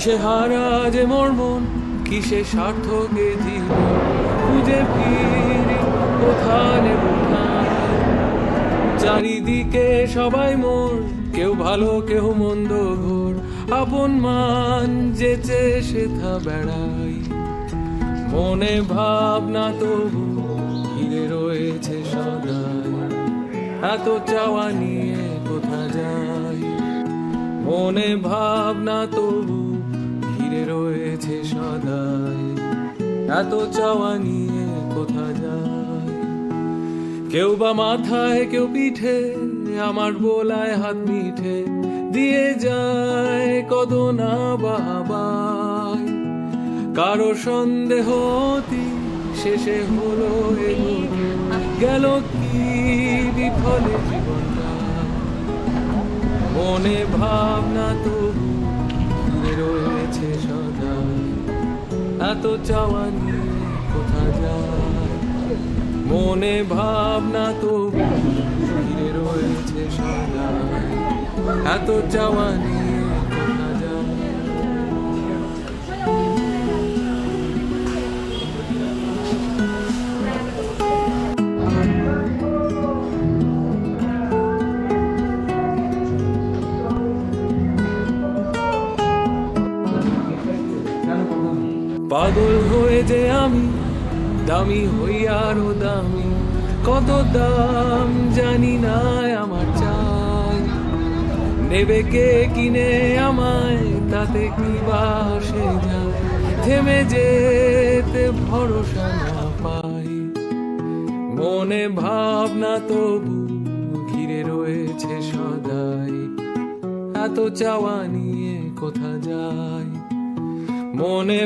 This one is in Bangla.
কিসে হারা যে মোর মন, কিসে সার্থকে জীবন, খুঁজে ফিরি কোথানে কোথায়। চারিদিকে সবাই মোর, কেউ ভালো কেউ মন্দ ঘোর, আপন মান যেচে সেথা বেড়াই। মনে ভাবনা তবু ঘিরে রয়েছে সদাই, এত চাওয়া নিয়ে কোথা যাই। মনে ভাবনা তবু ঘিরে রয়েছে সদাই, এত চাওয়া নিয়ে কোথা যাই। কেউ বা মাথায় কেউ পিঠে, আমার বোলায় হাত মিঠে দিয়ে যায় কত না বাহাবাই। কারো সন্দেহ অতি শেষে হলো এগোতে, গেল কি বিফলে জীবনটা। মনে ভাবনা তবু ঘিরে রয়েছে সদাই, এত চাওয়া নিয়ে কোথা যায়। মনে ভাবনা তবু ঘিরে রয়েছে সদাই, এত চাওয়া নিয়ে কোথা যায়। পাগল হয়ে যে আমি, দামি হই আরো দামি, কত দাম জানি না আমার চাই। নেবে কে কিনে আমায়, তাতে কি বাসে যায়, থেমে যেতে ভরসা না পাই। মনে ভাবনা তবু ঘিরে রয়েছে সদাই, এত চাওয়া নিয়ে কোথা যায়। মনে